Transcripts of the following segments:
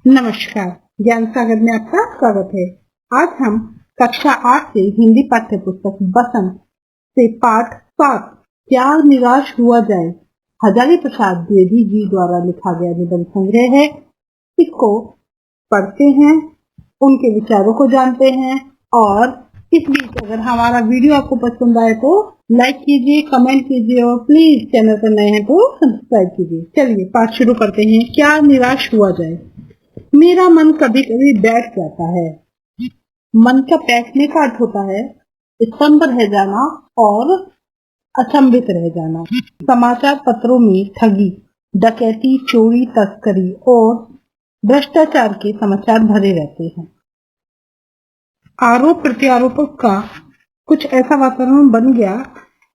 नमस्कार, ज्ञान सागर में आपका स्वागत है। आज हम कक्षा 8 से हिंदी पाठ्य पुस्तक बसंत से पाठ 7 क्या निराश हुआ जाए, हजारी प्रसाद द्विवेदी जी द्वारा लिखा गया निबंध संग्रह है। इसको पढ़ते हैं, उनके विचारों को जानते हैं और इस बीच अगर हमारा वीडियो आपको पसंद आए तो लाइक कीजिए, कमेंट कीजिए और प्लीज चैनल पर नए हैं तो सब्सक्राइब कीजिए। चलिए पाठ शुरू करते हैं। क्या निराश हुआ जाए। मेरा मन कभी कभी बैठ जाता है। मन का बैठने का अर्थ होता है स्तंभ रह जाना और अचंभित रह जाना। समाचार पत्रों में ठगी, डकैती, चोरी, तस्करी और भ्रष्टाचार के समाचार भरे रहते हैं। आरोप प्रत्यारोपों का कुछ ऐसा वातावरण बन गया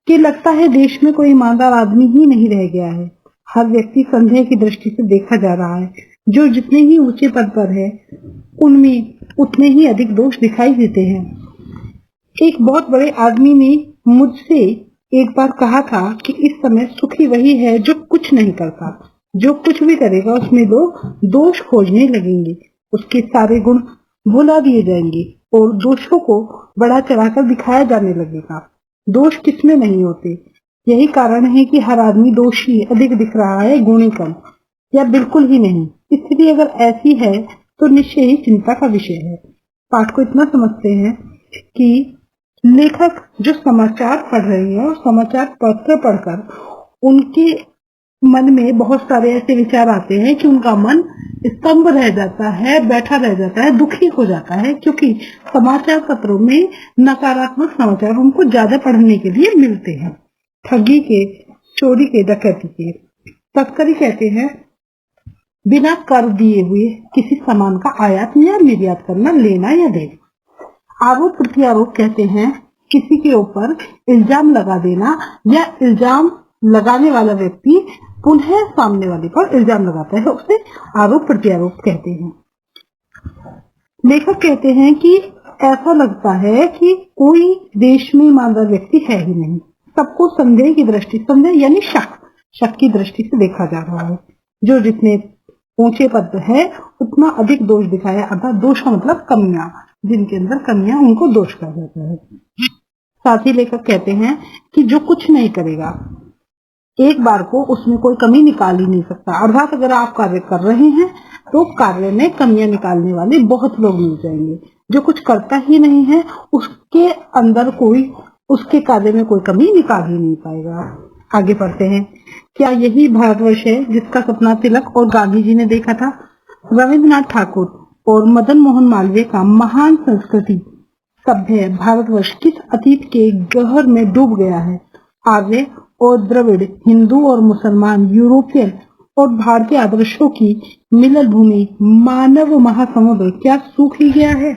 कि लगता है देश में कोई ईमानदार आदमी ही नहीं रह गया है। हर व्यक्ति संदेह की दृष्टि से देखा जा रहा है। जो जितने ही ऊंचे पद पर है उनमें उतने ही अधिक दोष दिखाई देते हैं। एक बहुत बड़े आदमी ने मुझसे एक बार कहा था कि इस समय सुखी वही है जो कुछ नहीं करता। जो कुछ भी करेगा उसमें लोग दोष खोजने लगेंगे, उसके सारे गुण भुला दिए जाएंगे और दोषों को बढ़ा चढ़ाकर दिखाया जाने लगेगा। दोष किसमें नहीं होते। यही कारण है कि हर आदमी दोषी अधिक दिख रहा है, गुणी कम या बिल्कुल ही नहीं। स्थिति अगर ऐसी है तो निश्चय ही चिंता का विषय है। पाठ को इतना समझते हैं कि लेखक जो समाचार पढ़ रहे हैं और समाचार पत्र पढ़कर उनके मन में बहुत सारे ऐसे विचार आते हैं कि उनका मन स्तंभ रह जाता है, बैठा रह जाता है, दुखी हो जाता है, क्योंकि समाचार पत्रों में नकारात्मक समाचार उनको ज्यादा पढ़ने के लिए मिलते हैं। ठगी के, चोरी के, डकैती के, तस्करी कहते हैं बिना कर दिए हुए किसी सामान का आयात या निर्यात करना, लेना या देना। आरोप प्रत्यारोप कहते हैं किसी के ऊपर इल्जाम लगा देना या इल्जाम लगाने वाला व्यक्ति पुनः सामने वाले पर इल्जाम लगाता है, उसे आरोप प्रत्यारोप कहते हैं। लेखक कहते हैं कि ऐसा लगता है कि कोई देश में ईमानदार व्यक्ति है ही नहीं। सबको संदेह की दृष्टि, संदेह यानी शक की दृष्टि से देखा जा रहा है। जो जितने ऊंचे पद पर है उतना अधिक दोष दिखाया, अर्थात दोष का मतलब कमियां, जिनके अंदर कमियां उनको दोष कहा जाता है। साथ ही लेखक कहते हैं कि जो कुछ नहीं करेगा एक बार को उसमें कोई कमी निकाल ही नहीं सकता। अर्थात अगर आप कार्य कर रहे हैं तो कार्य में कमियां निकालने वाले बहुत लोग मिल जाएंगे। जो कुछ करता ही नहीं है उसके अंदर कोई, उसके कार्य में कोई कमी निकाल ही नहीं पाएगा। आगे पढ़ते हैं। क्या यही भारतवर्ष है जिसका सपना तिलक और गांधी जी ने देखा था। रविंद्रनाथ ठाकुर और मदन मोहन मालवीय का महान संस्कृति सभ्य भारतवर्ष किस अतीत के गहर में डूब गया है। आर्य और द्रविड़, हिंदू और मुसलमान, यूरोपियन और भारतीय आदर्शों की मिलन भूमि, मानव महासमुद्र क्या सूख ही गया है।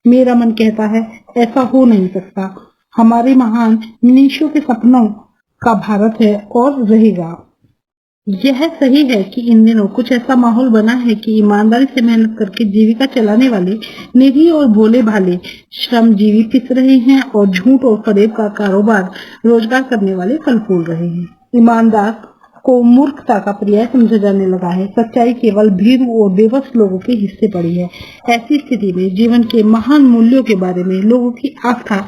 मेरा मन कहता है ऐसा हो नहीं सकता। हमारे महान मनीषियों के सपनों का भारत है और रहेगा। यह सही है कि इन दिनों कुछ ऐसा माहौल बना है कि ईमानदारी से मेहनत करके जीविका चलाने वाले निरीह और भोले भाले श्रमजीवी पिस रहे हैं और झूठ और फरेब का कारोबार रोजगार करने वाले फल फूल रहे हैं। ईमानदार को मूर्खता का पर्याय समझा जाने लगा है। सच्चाई केवल भीरू और बेबस लोगों के हिस्से पड़ी है। ऐसी स्थिति में जीवन के महान मूल्यों के बारे में लोगों की आस्था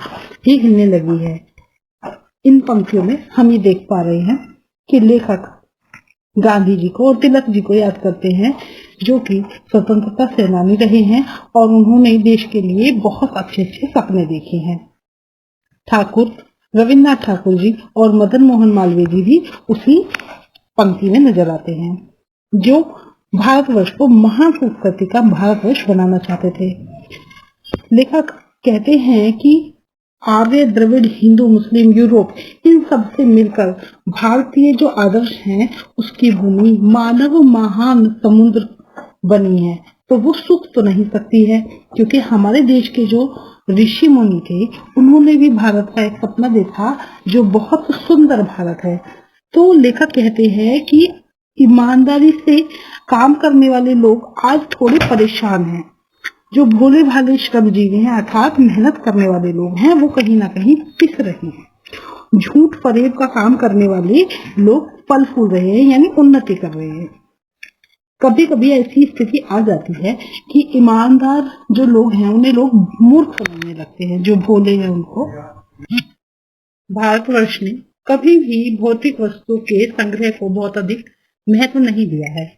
ही हिलने लगी है। इन पंक्तियों में हम ये देख पा रहे हैं कि लेखक गांधी जी को और तिलक जी को याद करते हैं, जो कि स्वतंत्रता सेनानी रहे हैं और उन्होंने देश के लिए बहुत अच्छे अच्छे सपने देखे हैं। ठाकुर, रविन्द्रनाथ ठाकुर जी और मदन मोहन मालवीय जी भी उसी पंक्ति में नजर आते हैं, जो भारतवर्ष को महान संस्कृति का भारतवर्ष बनाना चाहते थे। लेखक कहते हैं कि आर्य, द्रविड़, हिंदू, मुस्लिम, यूरोप, इन सब से मिलकर भारतीय जो आदर्श हैं उसकी भूमि मानव महान समुद्र बनी है। तो वो सूख तो नहीं सकती है, क्योंकि हमारे देश के जो ऋषि मुनि थे उन्होंने भी भारत का एक सपना देखा जो बहुत सुंदर भारत है। तो लेखक कहते हैं कि ईमानदारी से काम करने वाले लोग आज थोड़े परेशान हैं। जो भोले भाले श्रमजीवी हैं अर्थात मेहनत करने वाले लोग हैं वो कहीं ना कहीं पिस रहे हैं। झूठ फरेब का काम करने वाले लोग फल फूल रहे हैं, यानी उन्नति कर रहे हैं। कभी कभी ऐसी स्थिति आ जाती है कि ईमानदार जो लोग हैं उन्हें लोग मूर्ख समझने लगते हैं, जो भोले हैं उनको। भारतवर्ष ने कभी भी भौतिक वस्तु के संग्रह को बहुत अधिक महत्व नहीं दिया है।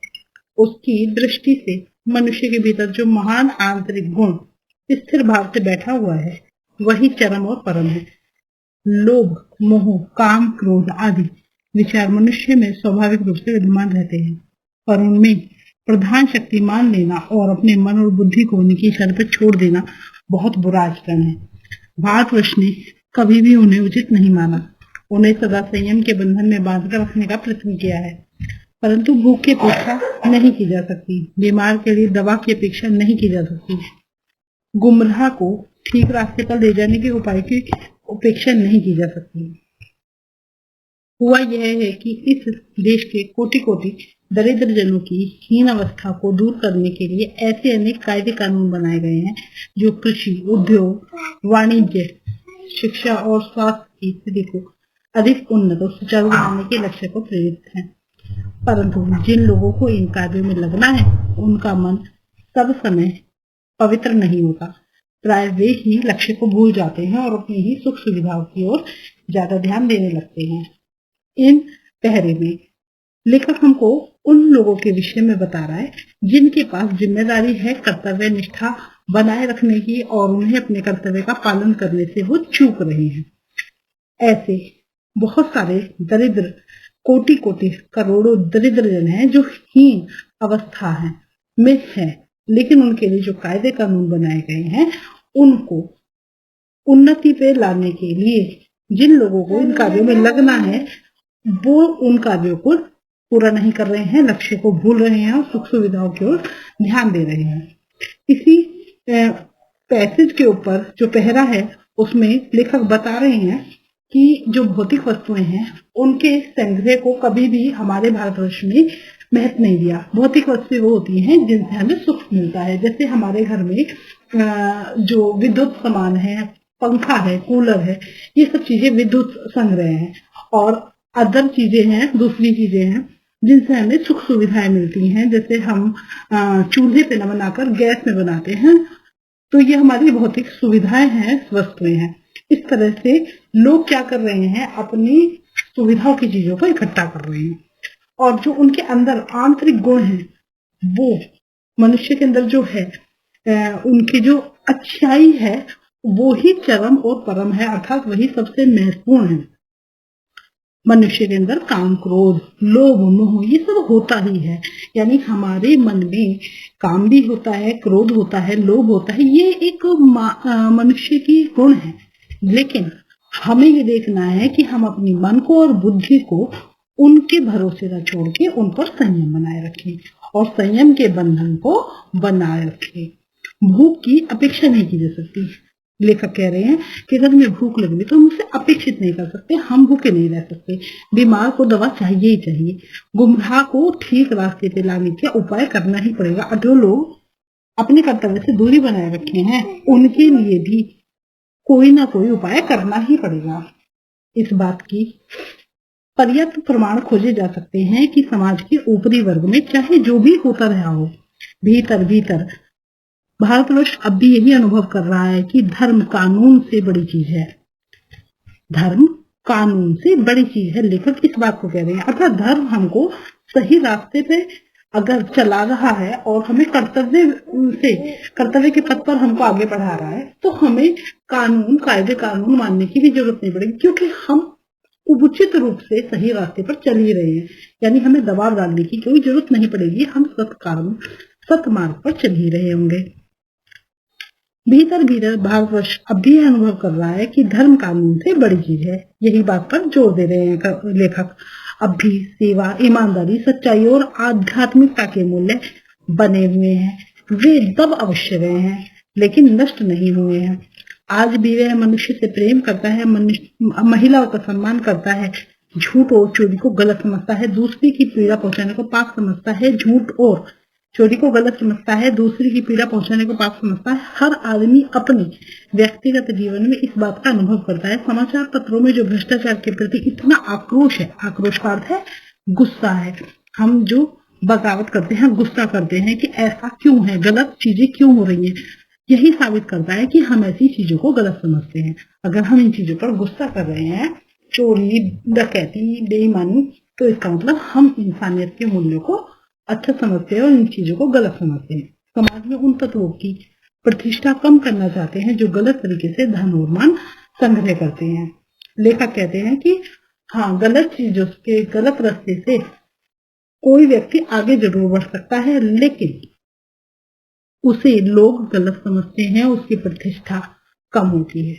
उसकी दृष्टि से मनुष्य के भीतर जो महान आंतरिक गुण स्थिर भाव से बैठा हुआ है वही चरम और परम है। लोभ, मोह, काम, क्रोध आदि विचार मनुष्य में स्वाभाविक रूप से विद्यमान रहते हैं, पर उनमें प्रधान शक्ति मान लेना और अपने मन और बुद्धि को उनकी इच्छा पर छोड़ देना बहुत बुरा आचरण है। भारतवर्ष ने कभी भी उन्हें उचित नहीं माना। उन्हें सदा संयम के बंधन में बांधकर रखने का प्रयत्न किया है, परंतु भूख की अपेक्षा नहीं की जा सकती, बीमार के लिए दवा की अपेक्षा नहीं की जा सकती, गुमराह को ठीक रास्ते पर ले जाने के उपाय की अपेक्षा नहीं की जा सकती। हुआ यह है कि इस देश के कोटि कोटि दरिद्र जनों की हीन अवस्था को दूर करने के लिए ऐसे अनेक कायदे कानून बनाए गए हैं जो कृषि, उद्योग, वाणिज्य, शिक्षा और स्वास्थ्य की स्थिति को अधिक उन्नत और सुचारू बनाने के लक्ष्य को प्रेरित है। परंतु जिन लोगों को इन कार्यों में लगना है उनका मन सब समय पवित्र नहीं होता। प्राय वे ही लक्ष्य को भूल जाते हैं और अपनी ही सुख सुविधाओं की ओर ज्यादा ध्यान देने लगते हैं। इन पहरे में लेखक हमको उन लोगों के विषय में बता रहा है जिनके पास जिम्मेदारी है कर्तव्य निष्ठा बनाए रखने की और उन्हें अपने कर्तव्य का पालन करने से वो चूक रहे हैं। ऐसे बहुत सारे दरिद्र, कोटि कोटि करोड़ों दरिद्र जन हैं जो हीन अवस्था है में है, लेकिन उनके लिए जो कायदे कानून बनाए गए हैं उनको उन्नति पे लाने के लिए जिन लोगों को इन कार्यों में लगना है वो उन कार्यों को पूरा नहीं कर रहे हैं, लक्ष्य को भूल रहे हैं और सुख सुविधाओं की ओर ध्यान दे रहे हैं। इसी पैसेज के ऊपर जो पहरा है उसमें लेखक बता रहे हैं कि जो भौतिक वस्तुएं हैं उनके संग्रह को कभी भी हमारे भारतवर्ष में महत्व नहीं दिया। भौतिक वस्तुएं वो होती हैं जिनसे हमें सुख मिलता है, जैसे हमारे घर में जो विद्युत सामान है, पंखा है, कूलर है, ये सब चीजें विद्युत संग्रह हैं। और अदर चीजें हैं, दूसरी चीजें हैं जिनसे हमें सुख सुविधाएं मिलती हैं, जैसे हम चूल्हे पे न बनाकर गैस में बनाते हैं, तो ये हमारी भौतिक सुविधाएं हैं, वस्तुएं हैं। इस तरह से लोग क्या कर रहे हैं, अपनी सुविधाओं की चीजों को इकट्ठा कर रहे हैं और जो उनके अंदर आंतरिक गुण है वो मनुष्य के अंदर जो है उनकी जो अच्छाई है वो ही चरम और परम है, अर्थात वही सबसे महत्वपूर्ण है। मनुष्य के अंदर काम, क्रोध, लोभ, मोह ये सब होता ही है, यानी हमारे मन में काम भी होता है, क्रोध होता है, लोभ होता है, ये एक मनुष्य की गुण है। लेकिन हमें ये देखना है कि हम अपनी मन को और बुद्धि को उनके भरोसे न छोड़ के उन पर संयम बनाए रखें और संयम के बंधन को बनाए रखें। भूख की अपेक्षा नहीं की जा सकती। लेखक कह रहे हैं कि अगर हमें भूख लगी तो हम उसे अपेक्षित नहीं कर सकते, हम भूखे नहीं रह सकते। बीमार को दवा चाहिए ही चाहिए, गुमराह को ठीक रास्ते पे लाने का उपाय करना ही पड़ेगा। और जो लोग अपने कर्तव्य से दूरी बनाए रखे हैं उनके लिए भी कोई ना कोई उपाय करना ही पड़ेगा। इस बात की पर्याप्त प्रमाण खोजे जा सकते हैं कि समाज के ऊपरी वर्ग में चाहे जो भी होता रहा हो, भीतर भीतर भारतवर्ष अब भी यही अनुभव कर रहा है कि धर्म कानून से बड़ी चीज है। धर्म कानून से बड़ी चीज है, लेखक इस बात को कह रहे हैं। अर्थात धर्म हमको सही रास्ते पे अगर चला रहा है और हमें कर्तव्य के पथ पर हमको आगे बढ़ा रहा है तो हमें कायदे कानून मानने की भी जरूरत नहीं पड़ेगी, क्योंकि हम उचित रूप से सही रास्ते पर चल ही रहे हैं। यानी हमें दबाव डालने की कोई जरूरत नहीं पड़ेगी, हम सत्मार्ग पर चल ही रहे होंगे। भीतर भीतर भारतवर्ष अब भी अनुभव कर रहा है कि धर्म कानून से बड़ी चीज है। यही बात पर जोर दे रहे हैं लेखक। अब भी सेवा, ईमानदारी, सच्चाई और आध्यात्मिकता के मूल्य बने हुए हैं। वे दब अवश्य रहे हैं लेकिन नष्ट नहीं हुए हैं। आज भी वह मनुष्य से प्रेम करता है, महिलाओं का सम्मान करता है, झूठ और चोरी को गलत समझता है, दूसरे की पीड़ा पहुंचाने को पाप समझता है, झूठ और चोरी को गलत समझता है, दूसरे की पीड़ा पहुंचाने को पाप समझता है। हर आदमी अपने व्यक्तिगत जीवन में इस बात का अनुभव करता है। समाचार पत्रों में जो भ्रष्टाचार के प्रति इतना आक्रोश है, आक्रोश का अर्थ है गुस्सा है। हम जो बगावत करते हैं, गुस्सा करते हैं कि ऐसा क्यों है, गलत चीजें क्यों हो रही हैं। यही साबित करता है कि हम ऐसी चीजों को गलत समझते हैं। अगर हम इन चीजों पर गुस्सा कर रहे हैं, चोरी, डकैती, बेईमानी, तो इसका मतलब हम इंसानियत के मूल्यों को अच्छा समझते हैं और इन चीजों को गलत समझते हैं। समाज में उन तत्वों की प्रतिष्ठा कम करना चाहते हैं जो गलत तरीके से धन और मान संग्रह करते हैं। लेखक कहते हैं कि हाँ, गलत चीजों के गलत रास्ते से कोई व्यक्ति आगे जरूर बढ़ सकता है, लेकिन उसे लोग गलत समझते हैं, उसकी प्रतिष्ठा कम होती है।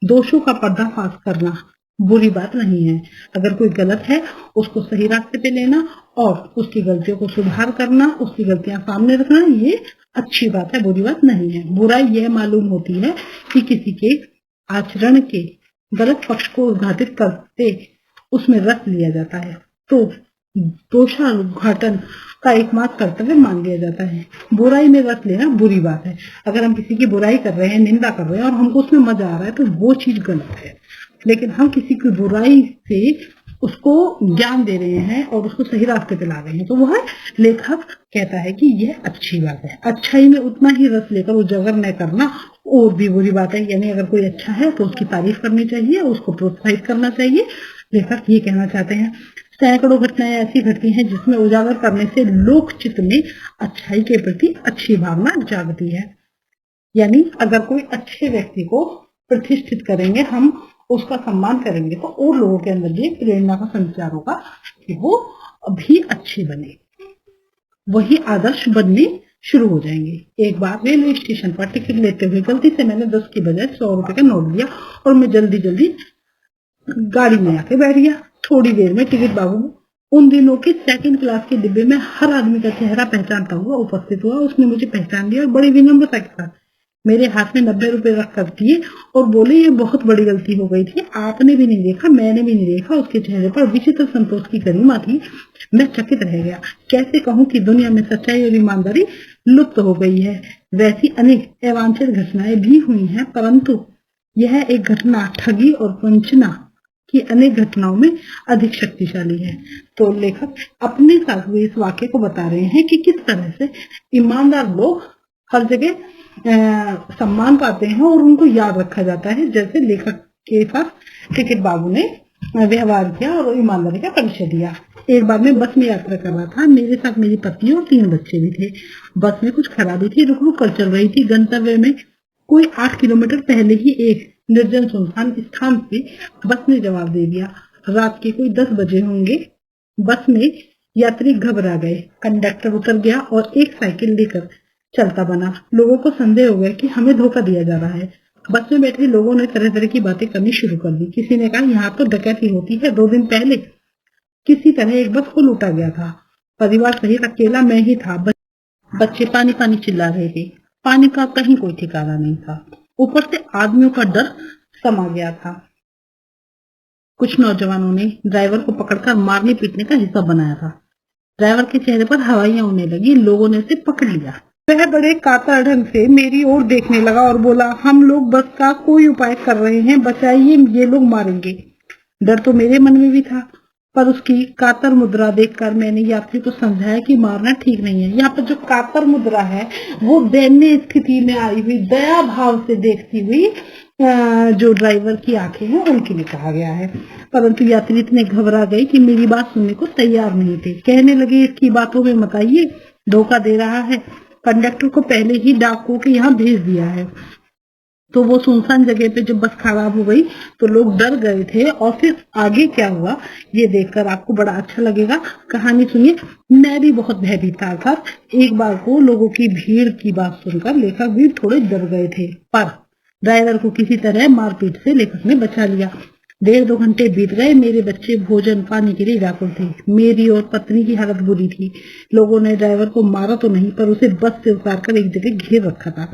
दोषों का पर्दाफाश करना बुरी बात नहीं है। अगर कोई गलत है, उसको सही रास्ते पे लेना और उसकी गलतियों को सुधार करना, उसकी गलतियां सामने रखना, ये अच्छी बात है, बुरी बात नहीं है। बुराई यह मालूम होती है कि किसी के आचरण के गलत पक्ष को उद्घाटित करते उसमें रस लिया जाता है, तो दोषारोपण का एकमात्र कर्तव्य मान लिया जाता है। बुराई में रस लेना बुरी बात है। अगर हम किसी की बुराई कर रहे हैं, निंदा कर रहे हैं और हमको उसमें मजा आ रहा है, तो वो चीज गलत है। लेकिन हम किसी की बुराई से उसको ज्ञान दे रहे हैं और उसको सही रास्ते पे ला रहे हैं, तो वह लेखक कहता है कि यह अच्छी बात है। अच्छाई में उतना ही रस लेकर उजागर न करना और भी बुरी बात है। यानी अगर कोई अच्छा है तो उसकी तारीफ करनी चाहिए, उसको प्रोत्साहित करना चाहिए। लेखक ये कहना चाहते हैं, सैकड़ों घटनाएं ऐसी घटती हैं जिसमें उजागर करने से लोक चित्त में अच्छाई के प्रति अच्छी भावना जागती है। यानी अगर कोई अच्छे व्यक्ति को प्रतिष्ठित करेंगे, हम उसका सम्मान करेंगे, तो और लोगों के अंदर भी प्रेरणा का संचार होगा कि वो भी अच्छे बने, वही आदर्श बनने शुरू हो जाएंगे। एक बार रेलवे स्टेशन पर टिकट लेते हुए गलती से मैंने 10 की बजाय 100 रुपए का नोट दिया और मैं जल्दी जल्दी गाड़ी में आके बैठ गया। थोड़ी देर में टिकट बाबू उन दिनों के सेकंड क्लास के डिब्बे में हर आदमी का चेहरा पहचानता हुआ उपस्थित हुआ। उसने मुझे पहचान लिया और बड़ी विनम्रता के साथ मेरे हाथ में 90 रुपए रख कर दिए और बोले, ये बहुत बड़ी गलती हो गई थी, आपने भी नहीं देखा, मैंने भी नहीं देखा। उसके चेहरे पर विचित्र संतोष की गरिमा थी। मैं चकित रह गया। कैसे कहूं कि दुनिया में सच्चाई और ईमानदारी लुप्त हो गई है। वैसी अनेक अवांछित घटनाएं भी हुई हैं, परंतु यह एक घटना ठगी और वंचना की अनेक घटनाओं में अधिक शक्तिशाली है। तो लेखक अपने साथ हुए इस वाक्य को बता रहे हैं कि किस तरह से ईमानदार लोग हर जगह सम्मान पाते हैं और उनको याद रखा जाता है, जैसे लेखक के साथ टिकट बाबू ने व्यवहार किया और ईमानदारी का परिचय दिया। एक बार मैं बस में यात्रा कर रहा था। मेरे साथ मेरी पत्नी और 3 बच्चे भी थे। बस में कुछ खराबी थी, रुक रुक कर चल रही थी। गंतव्य में कोई 8 किलोमीटर पहले ही एक निर्जन सुनसान स्थान पे बस ने जवाब दे दिया। रात के कोई 10 बजे होंगे। बस में यात्री घबरा गए। कंडक्टर उतर गया और एक साइकिल लेकर चलता बना। लोगों को संदेह हो गया कि हमें धोखा दिया जा रहा है। बस में बैठे लोगों ने तरह तरह की बातें करनी शुरू कर दी। किसी ने कहा, यहाँ तो डकैती होती है, 2 दिन पहले किसी तरह एक बस को लूटा गया था। परिवार सहित अकेला मैं ही था। बच्चे पानी पानी चिल्ला रहे थे। पानी का कहीं कोई ठिकाना नहीं था। ऊपर से आदमियों का डर समा गया था। कुछ नौजवानों ने ड्राइवर को पकड़कर मारने पीटने का हिस्सा बनाया था। ड्राइवर के चेहरे पर हवाइयां उड़ने लगी। लोगों ने उसे पकड़ लिया। वह बड़े कातर ढंग से मेरी ओर देखने लगा और बोला, हम लोग बस का कोई उपाय कर रहे हैं, बचाइए, ये लोग मारेंगे। डर तो मेरे मन में भी था, पर उसकी कातर मुद्रा देखकर मैंने यात्री को समझाया कि मारना ठीक नहीं है। यहाँ पर जो कातर मुद्रा है वो दयनीय स्थिति में आई हुई दया भाव से देखती हुई जो ड्राइवर की आंखें हैं उनके लिए कहा गया है। परंतु यात्री इतने घबरा गए कि मेरी बात सुनने को तैयार नहीं थे। कहने लगे, इसकी बातों में मत आइए, धोखा दे रहा है। कंडक्टर को पहले ही डाकुओं के यहाँ भेज दिया है। तो वो सुनसान जगह पे जब बस खराब हो गई तो लोग डर गए थे। और फिर आगे क्या हुआ ये देखकर आपको बड़ा अच्छा लगेगा। कहानी सुनिए। मैं भी बहुत भयभीत था। अर्थात एक बार को लोगों की भीड़ की बात सुनकर लेखक भी थोड़े डर गए थे, पर ड्राइवर को किसी तरह मारपीट से लेखक ने बचा लिया। 1.5-2 घंटे बीत गए। मेरे बच्चे भोजन पानी के लिए व्याकुल थे। मेरी और पत्नी की हालत बुरी थी। लोगों ने ड्राइवर को मारा तो नहीं, पर उसे बस से उतारकर एक जगह घेर रखा था।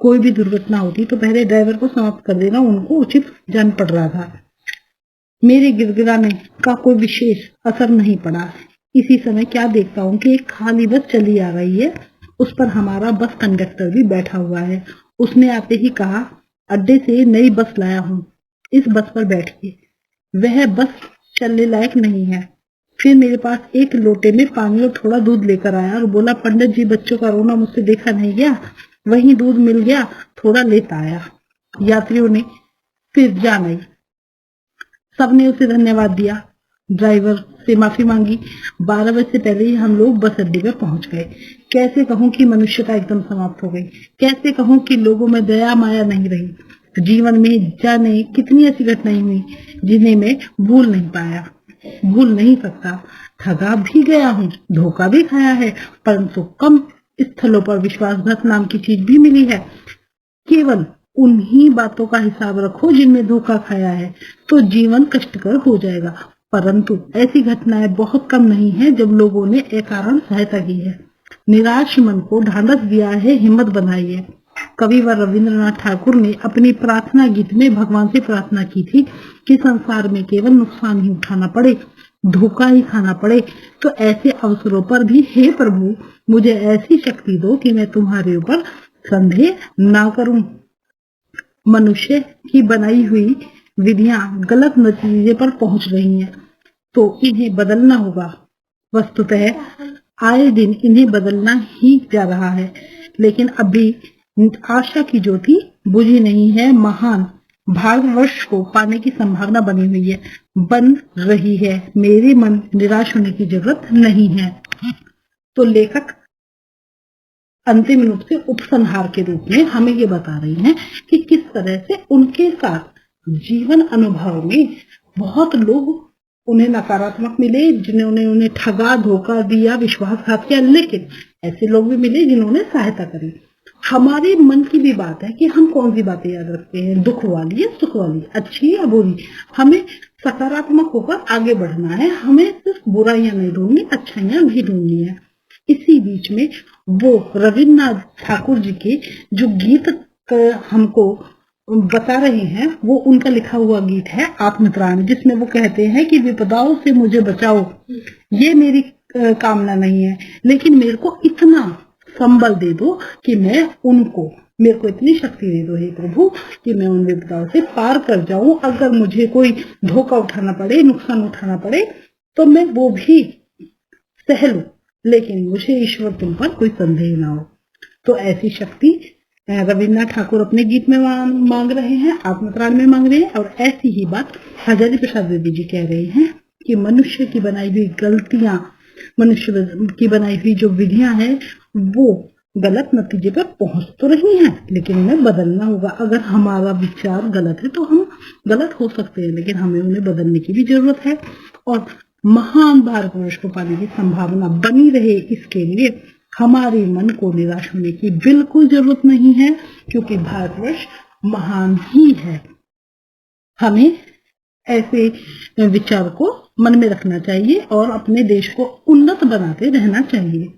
कोई भी दुर्घटना होती तो पहले ड्राइवर को समाप्त कर देना उनको उचित जान पड़ रहा था। मेरे गिड़गिड़ाने का कोई विशेष असर नहीं पड़ा। इसी समय क्या देखता हूँ कि एक खाली बस चली आ रही है। उस पर हमारा बस कंडक्टर भी बैठा हुआ है। उसने आते ही कहा, अड्डे से नई बस लाया हूँ, इस बस पर बैठिए। वह बस चलने लायक नहीं है। फिर मेरे पास एक लोटे में पानी और थोड़ा दूध लेकर आया और बोला, पंडित जी, बच्चों का रोना मुझसे देखा नहीं गया, वहीं दूध मिल गया, थोड़ा लेता आया। यात्रियों ने फिर जान आई। सबने उसे धन्यवाद दिया, ड्राइवर से माफी मांगी। 12 बजे से पहले ही हम लोग बस अड्डे पर पहुंच गए। कैसे कहूं कि मनुष्यता एकदम समाप्त हो गई, कैसे कहूं कि लोगों में दया माया नहीं रही। जीवन में जाने कितनी ऐसी घटनाएं हुई जिन्हें मैं भूल नहीं पाया, भूल नहीं सकता। ठगा भी गया हूँ, धोखा भी खाया है, परंतु कम स्थलों पर विश्वासघात नाम की चीज भी मिली है। केवल उन्हीं बातों का हिसाब रखो जिनमें धोखा खाया है, तो जीवन कष्टकर हो जाएगा। परंतु ऐसी घटनाएं बहुत कम नहीं है जब लोगों ने अकारण सहायता की है, निराश मन को ढांढस दिया है, हिम्मत बनाई है। कविवर रविंद्रनाथ ठाकुर ने अपनी प्रार्थना गीत में भगवान से प्रार्थना की थी कि संसार में केवल नुकसान ही उठाना पड़े, धोखा ही खाना पड़े, तो ऐसे अवसरों पर भी हे प्रभु, मुझे ऐसी शक्ति दो कि मैं तुम्हारे ऊपर संदेह ना करूं। मनुष्य की बनाई हुई विधियां गलत नतीजे पर पहुंच रही हैं, तो इन्हें बदलना होगा। वस्तुतः आए दिन इन्हें बदलना ही जा रहा है, लेकिन अभी आशा की ज्योति बुझी नहीं है। महान भारतवर्ष को पाने की संभावना बनी हुई है, बन रही है। मेरे मन निराश होने की जरूरत नहीं है। तो लेखक अंतिम रूप से उपसंहार के रूप में हमें ये बता रही हैं कि किस तरह से उनके साथ जीवन अनुभव में बहुत लोग उन्हें नकारात्मक मिले, जिन्होंने उन्हें ठगा, धोखा दिया, विश्वासघात किया, लेकिन ऐसे लोग भी मिले जिन्होंने सहायता करी। हमारे मन की भी बात है कि हम कौन सी बातें याद रखते हैं, दुख वाली या सुख वाली, अच्छी या बुरी। हमें सकारात्मक होकर आगे बढ़ना है, हमें सिर्फ बुराइयां नहीं ढूंढनी, अच्छाइयां भी ढूंढनी है। इसी बीच में वो रविन्द्रनाथ ठाकुर जी के जो गीत हमको बता रहे हैं, वो उनका लिखा हुआ गीत है आत्मत्राण, जिसमें वो कहते हैं कि विपदाओं से मुझे बचाओ, ये मेरी कामना नहीं है, लेकिन मेरे को इतना संबल दे दो कि मैं उनको, मेरे को इतनी शक्ति दे दो हे प्रभु कि मैं उन विपदाओं से पार कर जाऊं। अगर मुझे कोई धोखा उठाना पड़े, नुकसान उठाना पड़े, तो मैं वो भी सह लूं, लेकिन मुझे ईश्वर तुम पर कोई संदेह ना हो। तो ऐसी शक्ति रविन्द्रनाथ ठाकुर अपने गीत में मांग रहे हैं, आत्मत्राण में मांग रहे हैं। और ऐसी ही बात हजारी प्रसाद द्विवेदी जी कह रहे हैं कि मनुष्य की बनाई हुई गलतियां, मनुष्य की बनाई हुई जो विधियां हैं, वो गलत नतीजे पर पहुंच तो रही हैं, लेकिन उन्हें बदलना होगा। अगर हमारा विचार गलत है तो हम गलत हो सकते हैं, लेकिन हमें उन्हें बदलने की भी जरूरत है। और महान भारतवर्ष को पाने की संभावना बनी रहे, इसके लिए हमारे मन को निराश होने की बिल्कुल जरूरत नहीं है, क्योंकि भारतवर्ष महान ही है। हमें ऐसे विचार को मन में रखना चाहिए और अपने देश को उन्नत बनाते रहना चाहिए।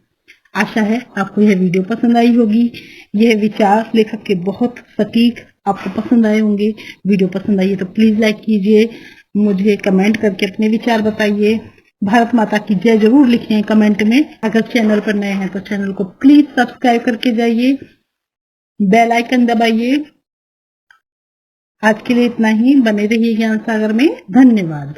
आशा है आपको यह वीडियो पसंद आई होगी। यह विचार लेखक के बहुत सटीक आपको पसंद आए होंगे। वीडियो पसंद आई है तो प्लीज लाइक कीजिए, मुझे कमेंट करके अपने विचार बताइए। भारत माता की जय जरूर लिखें कमेंट में। अगर चैनल पर नए हैं तो चैनल को प्लीज सब्सक्राइब करके जाइए, बेल आइकन दबाइए। आज के लिए इतना ही, बने रहिए ज्ञान सागर में। धन्यवाद।